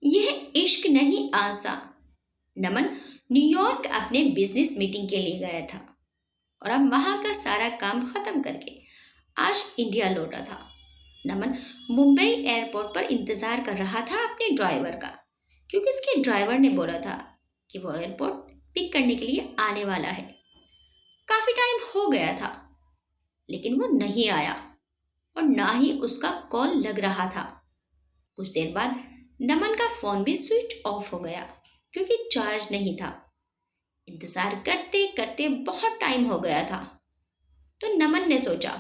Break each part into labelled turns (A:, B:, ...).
A: यह इश्क नहीं आसा। नमन न्यूयॉर्क अपने बिजनेस मीटिंग के लिए गया था और अब वहां का सारा काम खत्म करके आज इंडिया लौटा था। नमन मुंबई एयरपोर्ट पर इंतजार कर रहा था अपने ड्राइवर का, क्योंकि उसके ड्राइवर ने बोला था कि वो एयरपोर्ट पिक करने के लिए आने वाला है। काफी टाइम हो गया था, लेकिन वो नहीं आया और ना ही उसका कॉल लग रहा था। कुछ देर बाद नमन का फोन भी स्विच ऑफ हो गया, क्योंकि चार्ज नहीं था। इंतजार करते करते बहुत टाइम हो गया था, तो नमन ने सोचा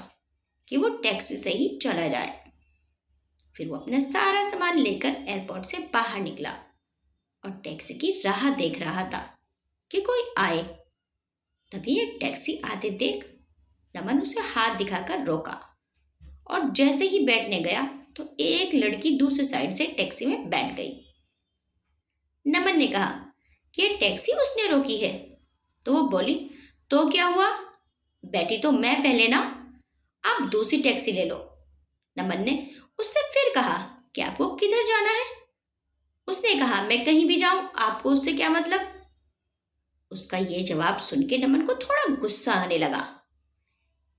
A: कि वो टैक्सी से ही चला जाए। फिर वो अपना सारा सामान लेकर एयरपोर्ट से बाहर निकला और टैक्सी की राह देख रहा था कि कोई आए। तभी एक टैक्सी आते देख नमन उसे हाथ दिखाकर रोका और जैसे ही बैठने गया तो एक लड़की दूसरी साइड से टैक्सी में बैठ गई। नमन ने कहा कि ये टैक्सी उसने रोकी है। तो वो बोली, तो क्या हुआ, बैठी तो मैं पहले ना, आप दूसरी टैक्सी ले लो। नमन ने उससे फिर कहा कि आपको किधर जाना है। उसने कहा, मैं कहीं भी जाऊं, आपको उससे क्या मतलब। उसका ये जवाब सुन के नमन को थोड़ा गुस्सा आने लगा।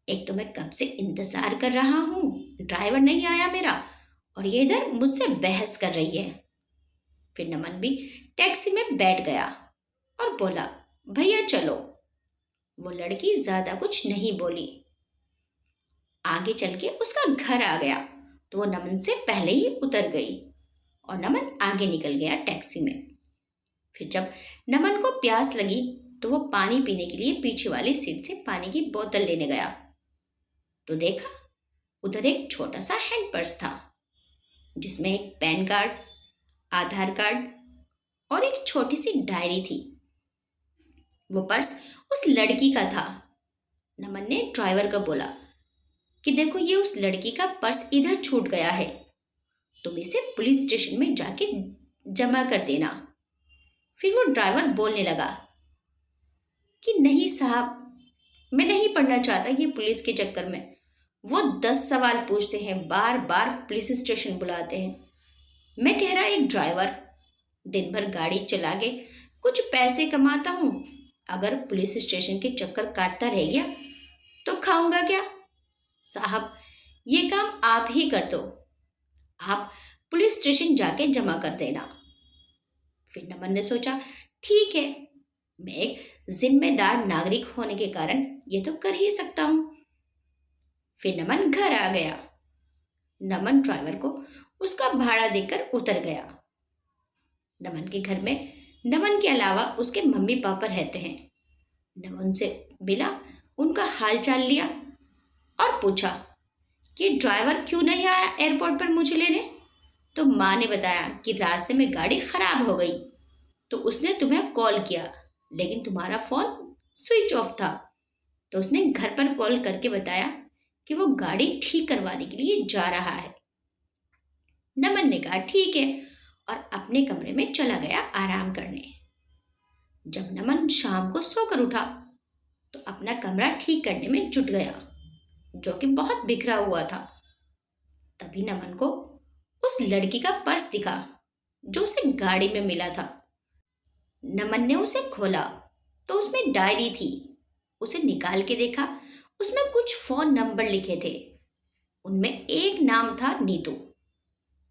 A: एक तो मैं कब से इंतजार कर रहा हूं, ड्राइवर नहीं आया मेरा, और ये इधर मुझसे बहस कर रही है। फिर नमन भी टैक्सी में बैठ गया और बोला, भैया चलो। वो लड़की ज्यादा कुछ नहीं बोली। आगे चल के उसका घर आ गया तो वो नमन से पहले ही उतर गई और नमन आगे निकल गया टैक्सी में। फिर जब नमन को प्यास लगी तो वो पानी पीने के लिए पीछे वाली सीट से पानी की बोतल लेने गया, तो देखा उधर एक छोटा सा हैंड पर्स था, जिसमें एक पैन कार्ड, आधार कार्ड और एक छोटी सी डायरी थी। वो पर्स उस लड़की का था। नमन ने ड्राइवर को बोला कि देखो, ये उस लड़की का पर्स इधर छूट गया है, तुम इसे पुलिस स्टेशन में जाके जमा कर देना। फिर वो ड्राइवर बोलने लगा कि नहीं साहब, मैं नहीं पढ़ना चाहता ये पुलिस के चक्कर में। वो 10 सवाल पूछते हैं, बार बार पुलिस स्टेशन बुलाते हैं। मैं ठहरा एक ड्राइवर, दिन भर गाड़ी चला के कुछ पैसे कमाता हूँ। अगर पुलिस स्टेशन के चक्कर काटता रह गया तो खाऊंगा क्या। साहब, ये काम आप ही कर दो, आप पुलिस स्टेशन जाके जमा कर देना। फिर नमन ने सोचा, ठीक है, मैं एक जिम्मेदार नागरिक होने के कारण ये तो कर ही सकता हूं। फिर नमन घर आ गया। नमन ड्राइवर को उसका भाड़ा देकर उतर गया। नमन के घर में नमन के अलावा उसके मम्मी पापा रहते हैं। नमन से मिला, उनका हाल चाल लिया और पूछा कि ड्राइवर क्यों नहीं आया एयरपोर्ट पर मुझे लेने। तो माँ ने बताया कि रास्ते में गाड़ी खराब हो गई, तो उसने तुम्हें कॉल किया, लेकिन तुम्हारा फोन स्विच ऑफ था। तो उसने घर पर कॉल करके बताया कि वो गाड़ी ठीक करवाने के लिए जा रहा है। नमन ने कहा ठीक है और अपने कमरे में चला गया आराम करने। जब नमन शाम को सोकर उठा तो अपना कमरा ठीक करने में जुट गया, जो कि बहुत बिखरा हुआ था। तभी नमन को उस लड़की का पर्स दिखा जो उसे गाड़ी में मिला था। नमन ने उसे खोला तो उसमें डायरी थी। उसे निकाल के देखा, उसमें कुछ फोन नंबर लिखे थे। उनमें एक नाम था नीतू।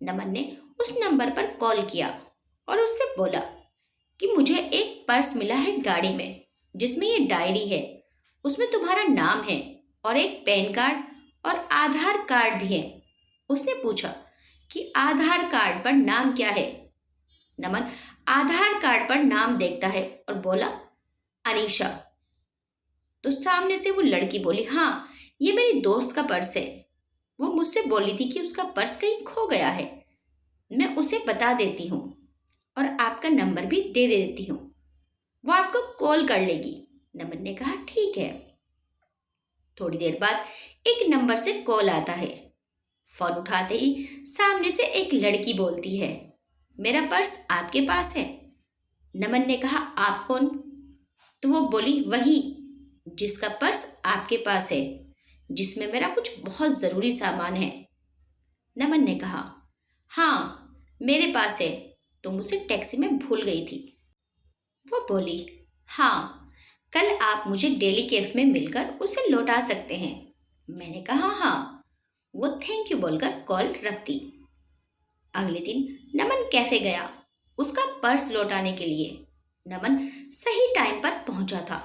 A: नमन ने उस नंबर पर कॉल किया और उससे बोला कि मुझे एक पर्स मिला है गाड़ी में, जिसमें ये डायरी है। उसमें तुम्हारा नाम है और एक पैन कार्ड और आधार कार्ड भी है। उसने पूछा कि आधार कार्ड पर नाम क्या है। नमन आधार कार्ड पर नाम देखता है और बोला, अनीशा। तो सामने से वो लड़की बोली, हाँ, ये मेरी दोस्त का पर्स है। वो मुझसे बोली थी कि उसका पर्स कहीं खो गया है, मैं उसे बता देती हूँ और आपका नंबर भी दे देती हूँ, वो आपको कॉल कर लेगी। नमन ने कहा ठीक है। थोड़ी देर बाद एक नंबर से कॉल आता है। फोन उठाते ही सामने से एक लड़की बोलती है, मेरा पर्स आपके पास है। नमन ने कहा, आप कौन। तो वो बोली, वही जिसका पर्स आपके पास है, जिसमें मेरा कुछ बहुत ज़रूरी सामान है। नमन ने कहा, हाँ मेरे पास है, तुम उसे टैक्सी में भूल गई थी। वो बोली, हाँ, कल आप मुझे डेली कैफ में मिलकर उसे लौटा सकते हैं। मैंने कहा हाँ। वो थैंक यू बोलकर कॉल रख दी। अगले दिन नमन कैफे गया उसका पर्स लौटाने के लिए। नमन सही टाइम पर पहुंचा था,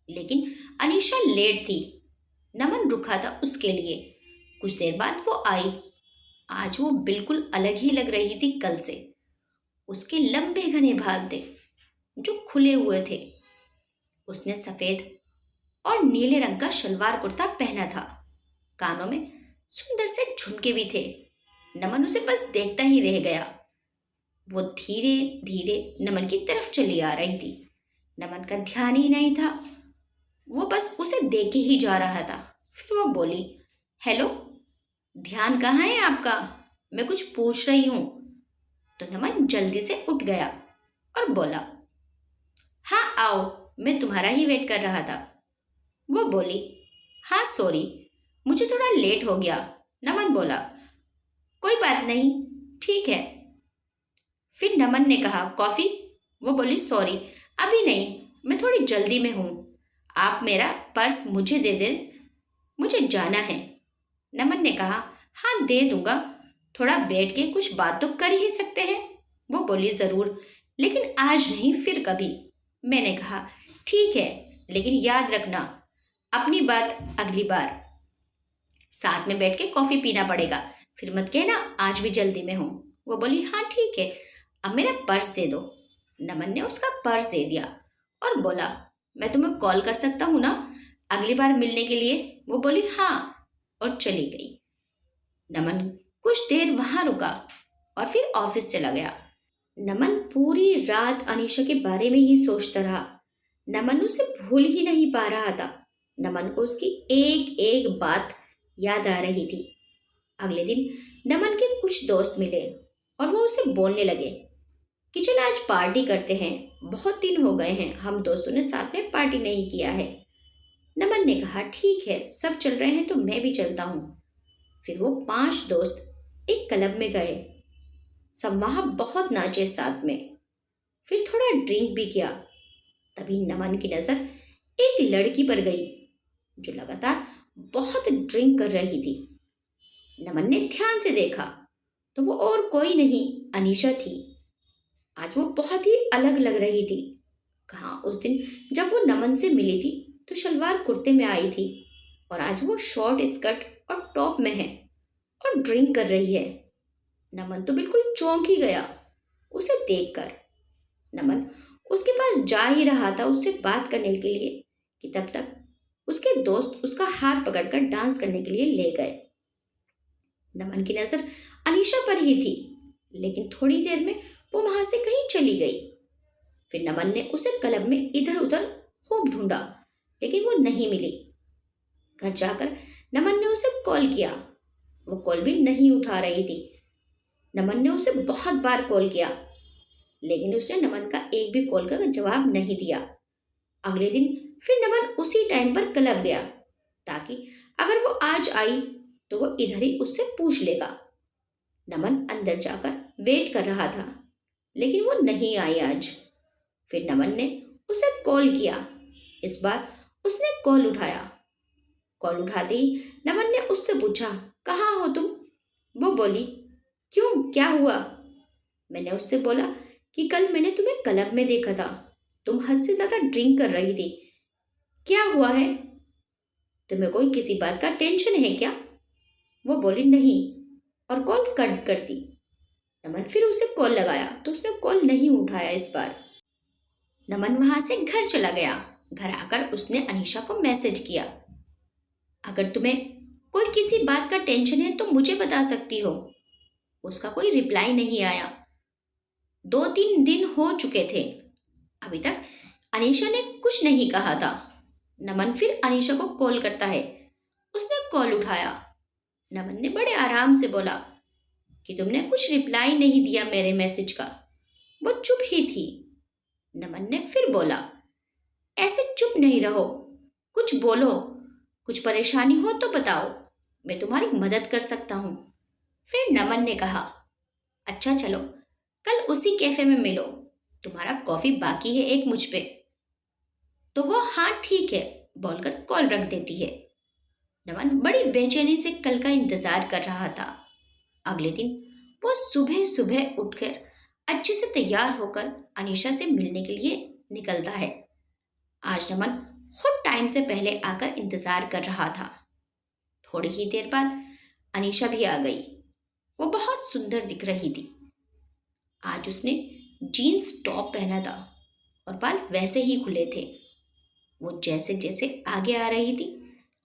A: लेकिन अनीशा लेट थी। नमन रुका था उसके लिए। कुछ देर बाद वो आई। आज वो बिल्कुल अलग ही लग रही थी कल से। उसके लंबे घने बाल थे जो खुले हुए थे। उसने सफेद और नीले रंग का शलवार कुर्ता पहना था। कानों में सुंदर से झुमके भी थे। नमन उसे बस देखता ही रह गया। वो धीरे धीरे नमन की तरफ चली आ रही थी। नमन का ध्यान ही नहीं था। वो बस उसे देखे ही जा रहा था। फिर वो बोली, हेलो, ध्यान कहाँ है आपका? मैं कुछ पूछ रही हूँ। तो नमन जल्दी से उठ गया और बोला, हाँ आओ, मैं तुम्हारा ही वेट कर रहा था। वो बोली, हाँ सॉरी, मुझे थोड़ा लेट हो गया। नमन बोला, कोई बात नहीं, ठीक है। फिर नमन ने कहा, कॉफ़ी? वो बोली, सॉरी, अभी नहीं, मैं थोड़ी जल्दी में हूँ। आप मेरा पर्स मुझे दे दे, मुझे जाना है। नमन ने कहा, हाँ दे दूंगा, थोड़ा बैठ के कुछ बात तो कर ही सकते हैं। वो बोली, ज़रूर, लेकिन आज नहीं, फिर कभी। मैंने कहा, ठीक है, लेकिन याद रखना, अपनी बात अगली बार। साथ में बैठ के कॉफ़ी पीना पड़ेगा। फिर मत कहना आज भी जल्दी में हूँ। वो बोली, हाँ ठीक है, अब मेरा पर्स दे दो। नमन ने उसका पर्स दे दिया और बोला, मैं तुम्हें कॉल कर सकता हूँ ना अगली बार मिलने के लिए? वो बोली, हाँ, और चली गई। नमन कुछ देर वहाँ रुका और फिर ऑफिस चला गया। नमन पूरी रात अनीशा के बारे में ही सोचता रहा। नमन उसे भूल ही नहीं पा रहा था। नमन को उसकी एक एक बात याद आ रही थी। अगले दिन नमन के कुछ दोस्त मिले और वो उसे बोलने लगे कि चल आज पार्टी करते हैं, बहुत दिन हो गए हैं हम दोस्तों ने साथ में पार्टी नहीं किया है। नमन ने कहा, ठीक है, सब चल रहे हैं तो मैं भी चलता हूँ। फिर वो 5 दोस्त एक क्लब में गए। सब वहाँ बहुत नाचे साथ में, फिर थोड़ा ड्रिंक भी किया। तभी नमन की नज़र एक लड़की पर गई जो लगातार बहुत ड्रिंक कर रही थी। नमन ने ध्यान से देखा तो वो और कोई नहीं, अनीशा थी। आज वो बहुत ही अलग लग रही थी। कहाँ उस दिन जब वो नमन से मिली थी तो शलवार कुर्ते में आई थी, और आज वो शॉर्ट स्कर्ट और टॉप में है और ड्रिंक कर रही है। नमन तो बिल्कुल चौंक ही गया उसे देखकर। नमन उसके पास जा ही रहा था उससे बात करने के लिए कि तब तक उसके दोस्त उसका हाथ पकड़कर डांस करने के लिए ले गए। नमन की नज़र अनीशा पर ही थी, लेकिन थोड़ी देर में वो वहां से कहीं चली गई। फिर नमन ने उसे क्लब में इधर उधर खूब ढूंढा, लेकिन वो नहीं मिली। घर जाकर नमन ने उसे कॉल किया, वो कॉल भी नहीं उठा रही थी। नमन ने उसे बहुत बार कॉल किया, लेकिन उसने नमन का एक भी कॉल का जवाब नहीं दिया। अगले दिन फिर नमन उसी टाइम पर क्लब गया, ताकि अगर वो आज आई तो वो इधर ही उससे पूछ लेगा। नमन अंदर जाकर वेट कर रहा था, लेकिन वो नहीं आई आज। फिर नमन ने उसे कॉल किया। इस बार उसने कॉल उठाया। कॉल उठाते ही नमन ने उससे पूछा, कहाँ हो तुम? वो बोली, क्यों, क्या हुआ? मैंने उससे बोला कि कल मैंने तुम्हें क्लब में देखा था, तुम हद से ज़्यादा ड्रिंक कर रही थी, क्या हुआ है? तुम्हें कोई किसी बात का टेंशन है क्या? वो बोली, नहीं, और कॉल कट कर दी। नमन फिर उसे कॉल लगाया तो उसने कॉल नहीं उठाया। इस बार नमन वहां से घर चला गया। घर आकर उसने अनीशा को मैसेज किया, अगर तुम्हें कोई किसी बात का टेंशन है तो मुझे बता सकती हो। उसका कोई रिप्लाई नहीं आया। 2-3 दिन हो चुके थे, अभी तक अनीशा ने कुछ नहीं कहा था। नमन फिर अनीशा को कॉल करता है। उसने कॉल उठाया। नमन ने बड़े आराम से बोला कि तुमने कुछ रिप्लाई नहीं दिया मेरे मैसेज का। वो चुप ही थी। नमन ने फिर बोला, ऐसे चुप नहीं रहो, कुछ बोलो, कुछ परेशानी हो तो बताओ, मैं तुम्हारी मदद कर सकता हूँ। फिर नमन ने कहा, अच्छा चलो, कल उसी कैफे में मिलो, तुम्हारा कॉफी बाकी है एक मुझ पे। तो वो हाँ ठीक है बोलकर कॉल रख देती है। नमन बड़ी बेचैनी से कल का इंतजार कर रहा था। अगले दिन वो सुबह सुबह उठकर अच्छे से तैयार होकर अनीशा से मिलने के लिए निकलता है। आज नमन खुद टाइम से पहले आकर इंतजार कर रहा था। थोड़ी ही देर बाद अनीशा भी आ गई। वो बहुत सुंदर दिख रही थी। आज उसने जीन्स टॉप पहना था और बाल वैसे ही खुले थे। वो जैसे जैसे आगे आ रही थी,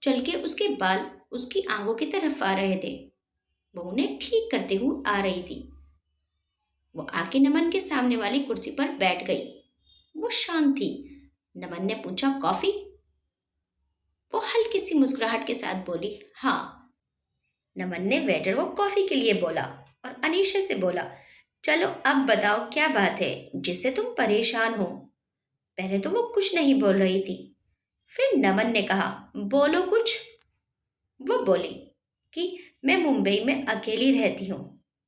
A: चल के उसके बाल उसकी आंखों की तरफ आ रहे थे। वो उन्हें ठीक करते हुए आ रही थी। वो आके नमन के सामने वाली कुर्सी पर बैठ गई। वो शांत थी। नमन ने पूछा, कॉफी? वो हल्की सी मुस्कुराहट के साथ बोली, हाँ। नमन ने वेटर को कॉफी के लिए बोला और अनीशा से बोला, चलो अब बताओ क्या बात है जिससे तुम परेशान हो। पहले तो वो कुछ नहीं बोल रही थी। फिर नमन ने कहा, बोलो कुछ। वो बोली कि मैं मुंबई में अकेली रहती हूँ।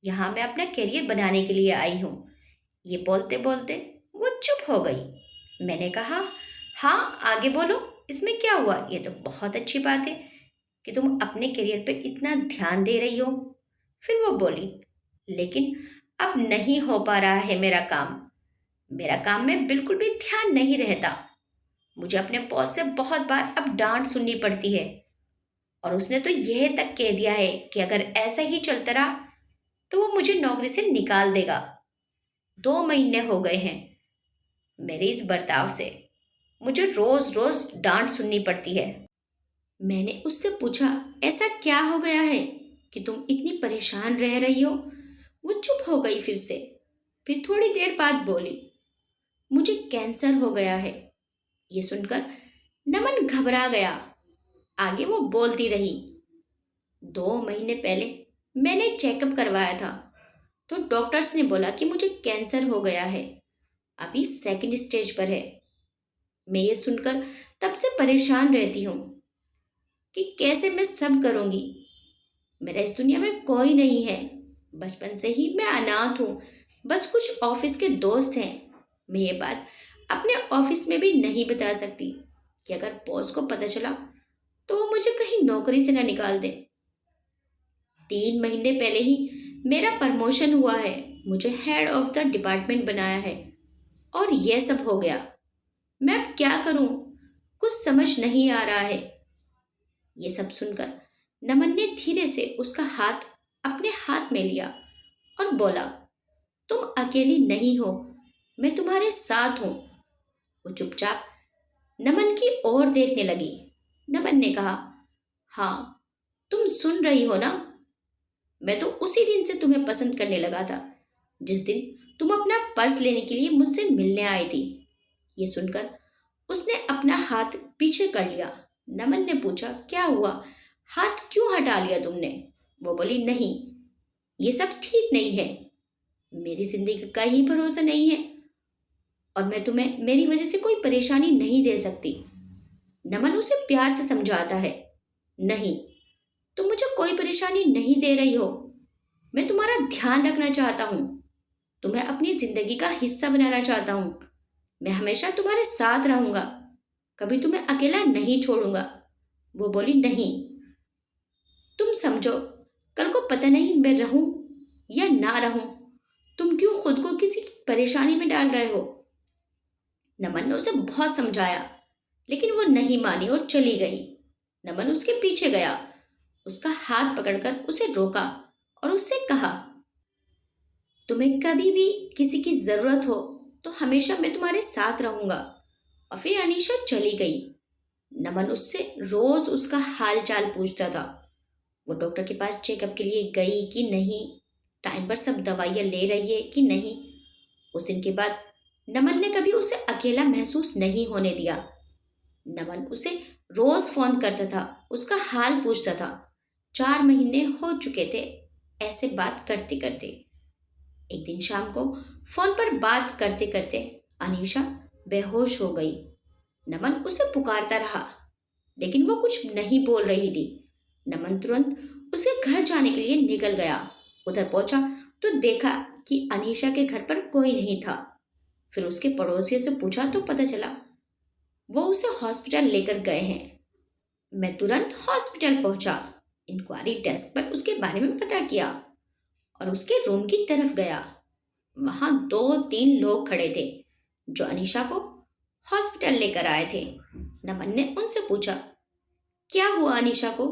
A: यहाँ मैं अपना करियर बनाने के लिए आई हूँ। ये बोलते बोलते वो चुप हो गई। मैंने कहा, हाँ आगे बोलो, इसमें क्या हुआ? ये तो बहुत अच्छी बात है कि तुम अपने करियर पे इतना ध्यान दे रही हो। फिर वो बोली, लेकिन अब नहीं हो पा रहा है मेरा काम। मेरा काम में बिल्कुल भी ध्यान नहीं रहता। मुझे अपने बॉस से बहुत बार अब डांट सुननी पड़ती है और उसने तो यह तक कह दिया है कि अगर ऐसा ही चलता रहा तो वो मुझे नौकरी से निकाल देगा। 2 महीने हो गए हैं मेरे इस बर्ताव से। मुझे रोज रोज डांट सुननी पड़ती है। मैंने उससे पूछा, ऐसा क्या हो गया है कि तुम इतनी परेशान रह रही हो? वो चुप हो गई फिर से। फिर थोड़ी देर बाद बोली, मुझे कैंसर हो गया है। ये सुनकर नमन घबरा गया। आगे वो बोलती रही, 2 महीने पहले मैंने चेकअप करवाया था तो डॉक्टर्स ने बोला कि मुझे कैंसर हो गया है। अभी सेकंड स्टेज पर है। मैं ये सुनकर तब से परेशान रहती हूँ कि कैसे मैं सब करूँगी। मेरा इस दुनिया में कोई नहीं है। बचपन से ही मैं अनाथ हूँ। बस कुछ ऑफिस के दोस्त हैं। मैं ये बात अपने ऑफिस में भी नहीं बता सकती कि अगर बॉस को पता चला तो वो मुझे कहीं नौकरी से ना निकाल दे। 3 महीने पहले ही मेरा प्रमोशन हुआ है। मुझे हेड ऑफ द डिपार्टमेंट बनाया है और यह सब हो गया। मैं अब क्या करूं? कुछ समझ नहीं आ रहा है। ये सब सुनकर नमन ने धीरे से उसका हाथ अपने हाथ में लिया और बोला, तुम अकेली नहीं हो, मैं तुम्हारे साथ हूं। वो चुपचाप नमन की ओर देखने लगी। नमन ने कहा, हाँ तुम सुन रही हो ना? मैं तो उसी दिन से तुम्हें पसंद करने लगा था जिस दिन तुम अपना पर्स लेने के लिए मुझसे मिलने आई थी। ये सुनकर उसने अपना हाथ पीछे कर लिया। नमन ने पूछा, क्या हुआ? हाथ क्यों हटा लिया तुमने? वो बोली, नहीं ये सब ठीक नहीं है। मेरी जिंदगी का ही भरोसा नहीं है और मैं तुम्हें मेरी वजह से कोई परेशानी नहीं दे सकती। नमन उसे प्यार से समझाता है, नहीं तुम मुझे कोई परेशानी नहीं दे रही हो। मैं तुम्हारा ध्यान रखना चाहता हूँ। तुम्हें अपनी जिंदगी का हिस्सा बनाना चाहता हूँ। मैं हमेशा तुम्हारे साथ रहूंगा। कभी तुम्हें अकेला नहीं छोड़ूंगा। वो बोली, नहीं तुम समझो, कल को पता नहीं मैं रहूं या ना रहूं। तुम क्यों खुद को किसी परेशानी में डाल रहे हो? नमन ने उसे बहुत समझाया लेकिन वो नहीं मानी और चली गई। नमन उसके पीछे गया, उसका हाथ पकड़कर उसे रोका और उससे कहा, तुम्हें कभी भी किसी की जरूरत हो तो हमेशा मैं तुम्हारे साथ रहूंगा। और फिर अनीशा चली गई। नमन उससे रोज उसका हाल चाल पूछता था। वो डॉक्टर के पास चेकअप के लिए गई कि नहीं, टाइम पर सब दवाइयाँ ले रही है कि नहीं। उस दिन के बाद नमन ने कभी उसे अकेला महसूस नहीं होने दिया। नमन उसे रोज फोन करता था, उसका हाल पूछता था। 4 महीने हो चुके थे ऐसे बात करते करते। एक दिन शाम को फोन पर बात करते करते अनीशा बेहोश हो गई। नमन उसे पुकारता रहा लेकिन वो कुछ नहीं बोल रही थी। नमन तुरंत उसके घर जाने के लिए निकल गया। उधर पहुंचा तो देखा कि अनीशा के घर पर कोई नहीं था। फिर उसके पड़ोसियों से पूछा तो पता चला वो उसे हॉस्पिटल लेकर गए हैं। मैं तुरंत हॉस्पिटल पहुंचा, इंक्वायरी डेस्क पर उसके बारे में पता किया और उसके रूम की तरफ गया। वहां 2-3 लोग खड़े थे जो अनीशा को हॉस्पिटल लेकर आए थे। नमन ने उनसे पूछा, क्या हुआ अनीशा को?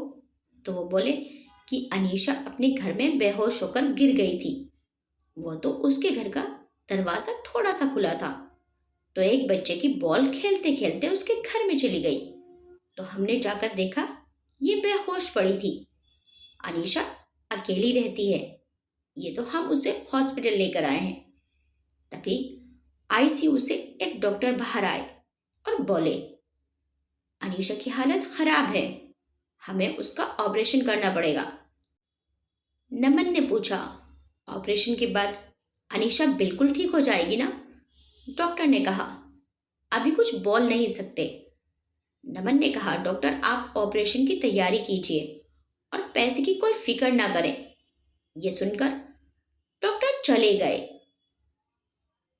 A: तो वो बोले कि अनीशा अपने घर में बेहोश होकर गिर गई थी। वो तो उसके घर का दरवाज़ा थोड़ा सा खुला था, तो एक बच्चे की बॉल खेलते खेलते उसके घर में चली गई। तो हमने जाकर देखा ये बेहोश पड़ी थी। अनीशा अकेली रहती है, ये तो हम उसे हॉस्पिटल लेकर आए हैं। तभी आईसीयू से एक डॉक्टर बाहर आए और बोले, अनीशा की हालत खराब है, हमें उसका ऑपरेशन करना पड़ेगा। नमन ने पूछा, ऑपरेशन के बाद अनीशा बिल्कुल ठीक हो जाएगी ना? डॉक्टर ने कहा, अभी कुछ बोल नहीं सकते। नमन ने कहा, डॉक्टर आप ऑपरेशन की तैयारी कीजिए और पैसे की कोई फिक्र ना करें। ये सुनकर डॉक्टर चले गए।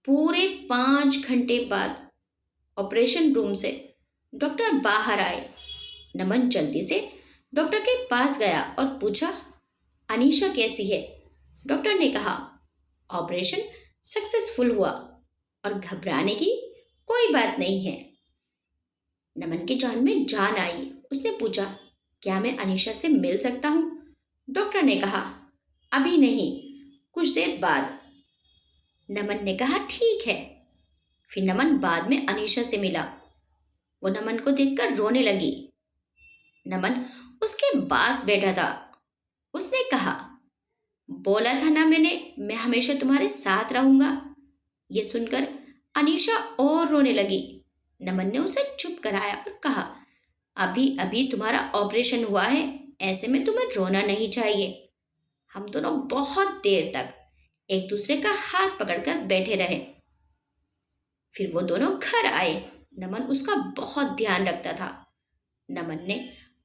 A: पूरे 5 घंटे बाद ऑपरेशन रूम से डॉक्टर बाहर आए। नमन जल्दी से डॉक्टर के पास गया और पूछा, अनीशा कैसी है? डॉक्टर ने कहा, ऑपरेशन सक्सेसफुल हुआ और घबराने की कोई बात नहीं है। नमन के जान में जान आई। उसने पूछा, क्या मैं अनीशा से मिल सकता हूँ? डॉक्टर ने कहा, अभी नहीं, कुछ देर बाद। नमन ने कहा, ठीक है। फिर नमन बाद में अनीशा से मिला। वो नमन को देखकर रोने लगी। नमन उसके पास बैठा था। उसने कहा, बोला था ना मैंने, मैं हमेशा तुम्हारे साथ रहूंगा। ये सुनकर अनीशा और रोने लगी। नमन ने उसे चुप कराया और कहा, अभी अभी तुम्हारा ऑपरेशन हुआ है, ऐसे में तुम्हें रोना नहीं चाहिए। हम दोनों बहुत देर तक एक दूसरे का हाथ पकड़कर बैठे रहे। फिर वो दोनों घर आए। नमन उसका बहुत ध्यान रखता था। नमन ने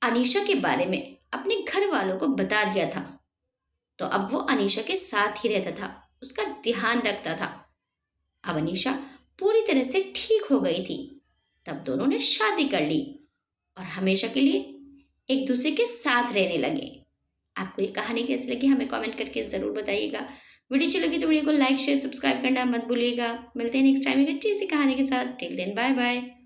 A: अनीशा के बारे में अपने घर वालों को बता दिया था, तो अब वो अनीशा के साथ ही रहता था, उसका ध्यान रखता था। अब अनीशा पूरी तरह से ठीक हो गई थी। तब दोनों ने शादी कर ली और हमेशा के लिए एक दूसरे के साथ रहने लगे। आपको ये कहानी कैसी लगी हमें कमेंट करके ज़रूर बताइएगा। वीडियो अच्छी लगी तो वीडियो को लाइक शेयर सब्सक्राइब करना मत भूलिएगा। मिलते हैं नेक्स्ट टाइम एक अच्छी सी कहानी के साथ। Till then bye bye.